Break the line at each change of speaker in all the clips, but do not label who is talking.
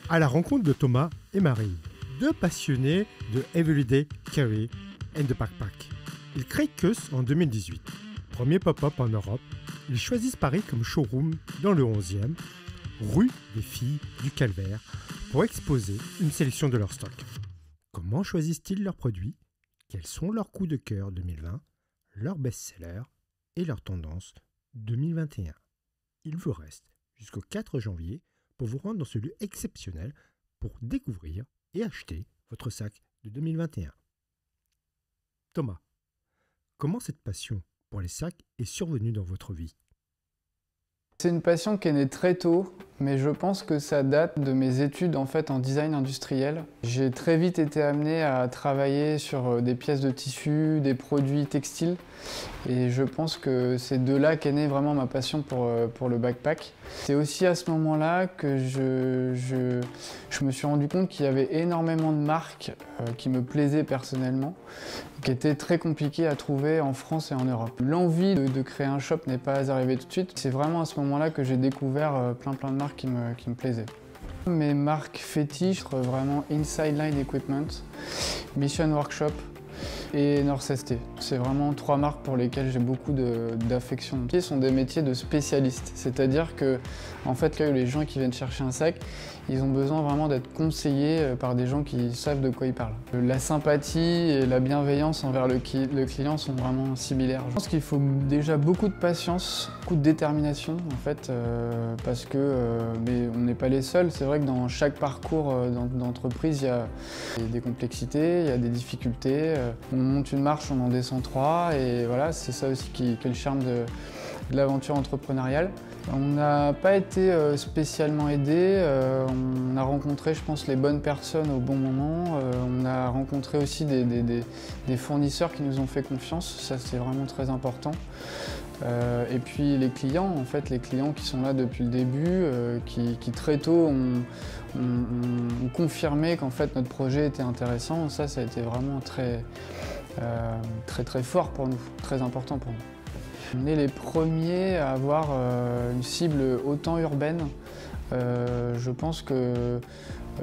À la rencontre de Thomas et Marie, deux passionnés de Everyday Carry and the Backpack. Ils créent Keus en 2018. Premier pop-up en Europe, ils choisissent Paris comme showroom dans le 11e, rue des Filles du Calvaire, pour exposer une sélection de leur stock. Comment choisissent-ils leurs produits? Quels sont leurs coups de cœur 2020, leurs best-sellers et leurs tendances 2021? Il vous reste jusqu'au 4 janvier pour vous rendre dans ce lieu exceptionnel pour découvrir et acheter votre sac de 2021. Thomas, comment cette passion pour les sacs est survenue dans votre vie?
C'est une passion qui est née très tôt, mais je pense que ça date de mes études en design industriel. J'ai très vite été amené à travailler sur des pièces de tissu, des produits textiles, et je pense que c'est de là qu'est née vraiment ma passion pour le backpack. C'est aussi à ce moment-là que je me suis rendu compte qu'il y avait énormément de marques qui me plaisaient personnellement, qui étaient très compliquées à trouver en France et en Europe. L'envie de créer un shop n'est pas arrivée tout de suite. C'est vraiment à ce moment-là que j'ai découvert plein de marques qui me plaisaient. Mes marques fétiches, vraiment Inside Line Equipment, Mission Workshop et North ST. C'est vraiment trois marques pour lesquelles j'ai beaucoup d'affection. Ce sont des métiers de spécialistes, c'est-à-dire que là, les gens qui viennent chercher un sac, ils ont besoin vraiment d'être conseillés par des gens qui savent de quoi ils parlent. La sympathie et la bienveillance envers le client sont vraiment similaires. Je pense qu'il faut déjà beaucoup de patience, beaucoup de détermination parce que mais on n'est pas les seuls. C'est vrai que dans chaque parcours d'entreprise, il y a des complexités, il y a des difficultés. On monte une marche, on en descend trois, et voilà, c'est ça aussi qui est le charme de l'aventure entrepreneuriale. On n'a pas été spécialement aidé, on a rencontré, je pense, les bonnes personnes au bon moment. On a rencontré aussi des fournisseurs qui nous ont fait confiance, ça c'est vraiment très important. Et puis les clients, les clients qui sont là depuis le début, qui très tôt ont confirmé qu'en fait notre projet était intéressant. Ça a été vraiment très fort pour nous, très important pour nous. On est les premiers à avoir une cible autant urbaine. Je pense que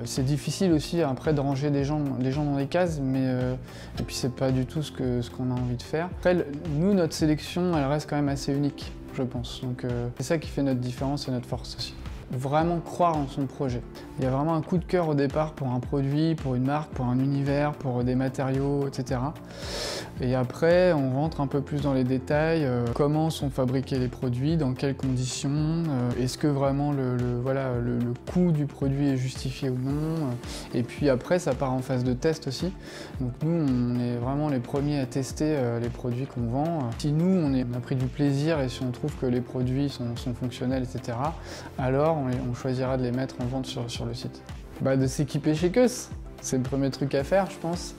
c'est difficile aussi après de ranger les gens dans des cases, et puis c'est pas du tout ce qu'on a envie de faire. Après, nous, notre sélection, elle reste quand même assez unique, je pense. Donc c'est ça qui fait notre différence et notre force aussi. Vraiment croire en son projet. Il y a vraiment un coup de cœur au départ pour un produit, pour une marque, pour un univers, pour des matériaux, etc. Et après, on rentre un peu plus dans les détails. Comment sont fabriqués les produits, dans quelles conditions, est-ce que vraiment le coût du produit est justifié ou non. Et puis après, ça part en phase de test aussi. Donc nous, on est vraiment les premiers à tester les produits qu'on vend. Si nous, on a pris du plaisir et si on trouve que les produits sont fonctionnels, etc., alors on choisira de les mettre en vente sur le site. De s'équiper chez Keus, c'est le premier truc à faire, je pense.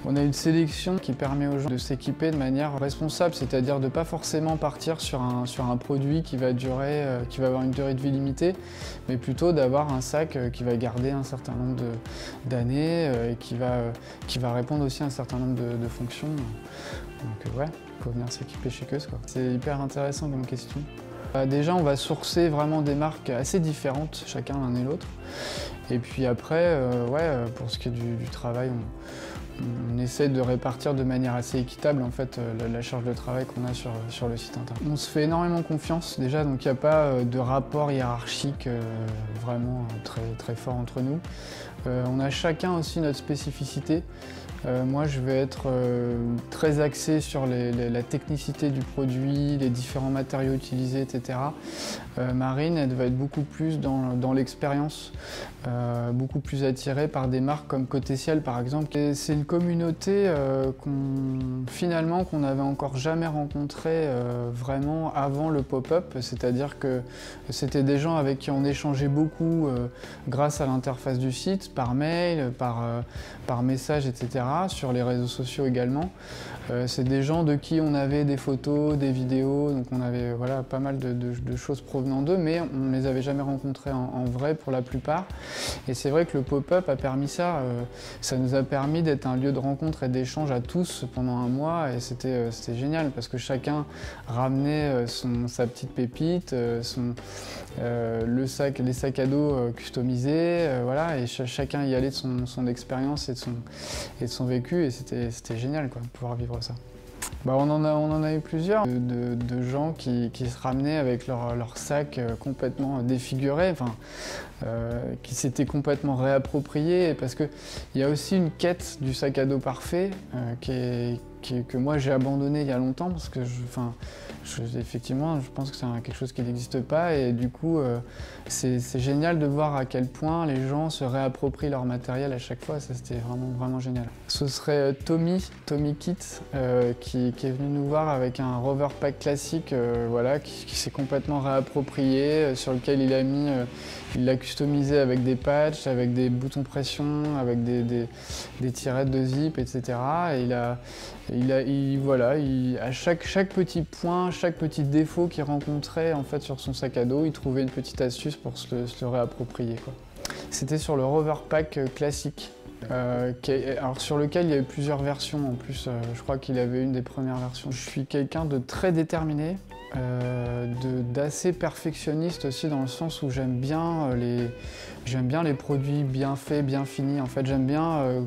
On a une sélection qui permet aux gens de s'équiper de manière responsable, c'est-à-dire de ne pas forcément partir sur un produit qui va avoir une durée de vie limitée, mais plutôt d'avoir un sac qui va garder un certain nombre d'années et qui va répondre aussi à un certain nombre de fonctions. Donc ouais, il faut venir s'équiper chez Keus, quoi. C'est hyper intéressant comme question. Déjà, on va sourcer vraiment des marques assez différentes, chacun l'un et l'autre. Et puis après, pour ce qui est du travail, on essaie de répartir de manière assez équitable la charge de travail qu'on a sur le site internet. On se fait énormément confiance déjà, donc il n'y a pas de rapport hiérarchique vraiment très fort entre nous. On a chacun aussi notre spécificité. Moi, je vais être très axé sur la technicité du produit, les différents matériaux utilisés, etc. Marine, elle va être beaucoup plus dans l'expérience, beaucoup plus attirée par des marques comme Côté Ciel, par exemple. C'est une communauté qu'on n'avait encore jamais rencontrée vraiment avant le pop-up, c'est-à-dire que c'était des gens avec qui on échangeait beaucoup grâce à l'interface du site, par mail, par message, etc., sur les réseaux sociaux également. C'est des gens de qui on avait des photos, des vidéos, donc on avait pas mal de choses provenant d'eux, mais on ne les avait jamais rencontrés en vrai pour la plupart. Et c'est vrai que le pop-up a permis ça. Ça nous a permis d'être un lieu de rencontre et d'échange à tous pendant un mois. mois et c'était génial parce que chacun ramenait sa petite pépite, les sacs à dos customisés, voilà, et chacun y allait de son expérience et de son vécu et c'était génial quoi, de pouvoir vivre ça. Bah, on en a eu plusieurs, de gens qui se ramenaient avec leur sac complètement défiguré, enfin, qui s'étaient complètement réappropriés, parce qu'il y a aussi une quête du sac à dos parfait que moi j'ai abandonné il y a longtemps, parce que effectivement, je pense que c'est quelque chose qui n'existe pas, et du coup, c'est génial de voir à quel point les gens se réapproprient leur matériel à chaque fois, ça c'était vraiment génial. Ce serait Tommy Kit, qui est venu nous voir avec un rover pack classique, voilà, qui s'est complètement réapproprié, sur lequel il l'a customisé avec des patchs, avec des boutons pression, avec des tirettes de zip, etc. Et à chaque petit point, chaque petit défaut qu'il rencontrait en fait sur son sac à dos, il trouvait une petite astuce pour se le réapproprier, quoi. C'était sur le rover pack classique, alors sur lequel il y a eu plusieurs versions en plus. Je crois qu'il avait une des premières versions. Je suis quelqu'un de très déterminé, d'assez perfectionniste aussi, dans le sens où j'aime bien les produits bien faits, bien finis. En fait, j'aime bien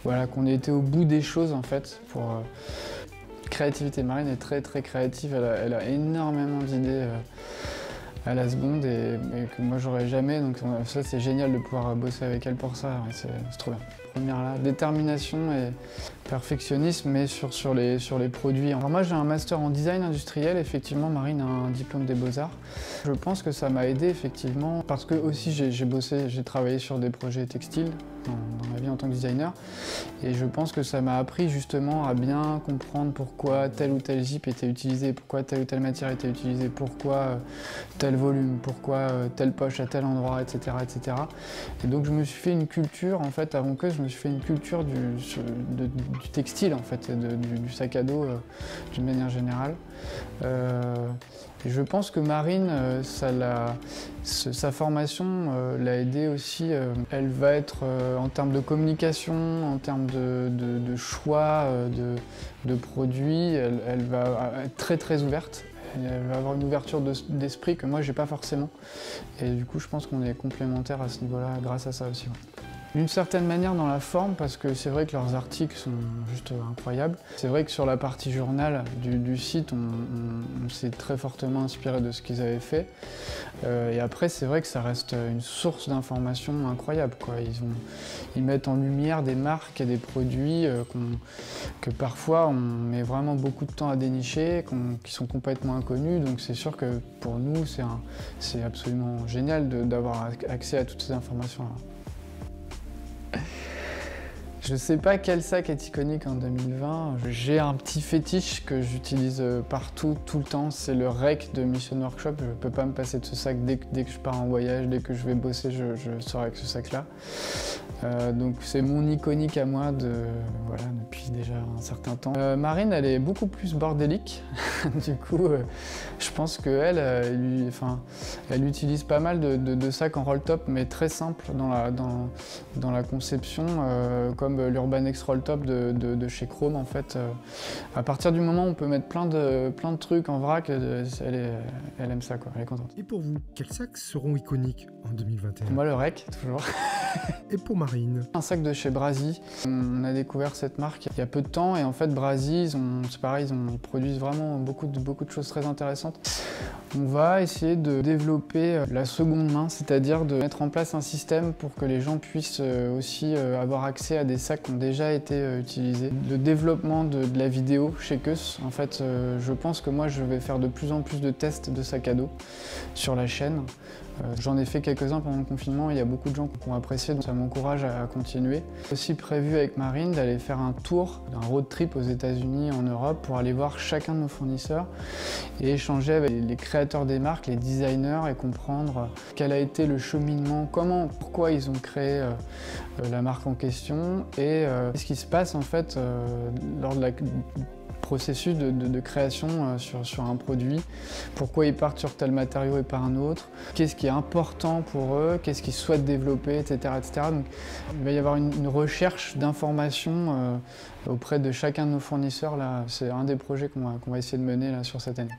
voilà, qu'on ait été au bout des choses en fait. Créativité. Marine est très créative, elle a énormément d'idées à la seconde et que moi j'aurais jamais, donc ça c'est génial de pouvoir bosser avec elle pour ça, ouais, c'est trop bien. Première là, détermination et perfectionnisme, mais sur les produits. Alors moi j'ai un master en design industriel, effectivement Marine a un diplôme des Beaux-Arts. Je pense que ça m'a aidé effectivement, parce que aussi j'ai travaillé sur des projets textiles dans ma vie en tant que designer, et je pense que ça m'a appris justement à bien comprendre pourquoi tel ou tel zip était utilisé, pourquoi telle ou telle matière était utilisée, pourquoi tel volume, pourquoi telle poche à tel endroit, etc., etc. Et donc je me suis fait une culture, en fait, avant que je me suis fait une culture du textile, en fait, du sac à dos d'une manière générale. Et je pense que Marine, sa formation l'a aidée aussi. Elle va être, en termes de communication, en termes de choix de produits, elle va être très ouverte. Elle va avoir une ouverture d'esprit que moi j'ai pas forcément. Et du coup je pense qu'on est complémentaires à ce niveau-là grâce à ça aussi. Ouais. D'une certaine manière dans la forme, parce que c'est vrai que leurs articles sont juste incroyables. C'est vrai que sur la partie journal du site, on s'est très fortement inspiré de ce qu'ils avaient fait. Et après, c'est vrai que ça reste une source d'informations incroyable, quoi. Ils mettent en lumière des marques et des produits que parfois on met vraiment beaucoup de temps à dénicher, qui sont complètement inconnus. Donc c'est sûr que pour nous, c'est absolument génial d'avoir accès à toutes ces informations-là. Je sais pas quel sac est iconique en 2020. J'ai un petit fétiche que j'utilise partout, tout le temps. C'est le Rec de Mission Workshop. Je peux pas me passer de ce sac dès que je pars en voyage, dès que je vais bosser, je sors avec ce sac-là. Donc c'est mon iconique à moi voilà, depuis déjà un certain temps. Marine, elle est beaucoup plus bordélique. Du coup, je pense qu'elle, elle utilise pas mal de sacs en roll-top, mais très simple dans la conception, comme l'Urban X Roll Top de chez Chrome, en fait. À partir du moment où on peut mettre plein de trucs en vrac, elle aime ça, quoi. Elle est contente.
Et pour vous, quels sacs seront iconiques en 2021?
Moi, le Rec, toujours.
Et pour Marine?
Un sac de chez Brazi. On a découvert cette marque il y a peu de temps, et en fait, Brazi, c'est pareil, ils produisent vraiment beaucoup de choses très intéressantes. On va essayer de développer la seconde main, c'est-à-dire de mettre en place un système pour que les gens puissent aussi avoir accès à des sacs qui ont déjà été utilisés. Le développement de la vidéo chez Keus, en fait, je pense que moi je vais faire de plus en plus de tests de sacs à dos sur la chaîne. J'en ai fait quelques-uns pendant le confinement, il y a beaucoup de gens qui ont apprécié, donc ça m'encourage à continuer. J'ai aussi prévu avec Marine d'aller faire un tour, un road trip aux États-Unis, en Europe, pour aller voir chacun de nos fournisseurs et échanger avec les créateurs des marques, les designers, et comprendre quel a été le cheminement, pourquoi ils ont créé la marque en question, et ce qui se passe en fait lors de processus de création sur un produit, pourquoi ils partent sur tel matériau et pas un autre, qu'est-ce qui est important pour eux, qu'est-ce qu'ils souhaitent développer, etc. etc. Donc, il va y avoir une recherche d'informations auprès de chacun de nos fournisseurs. Là, c'est un des projets qu'on va essayer de mener là, sur cette année.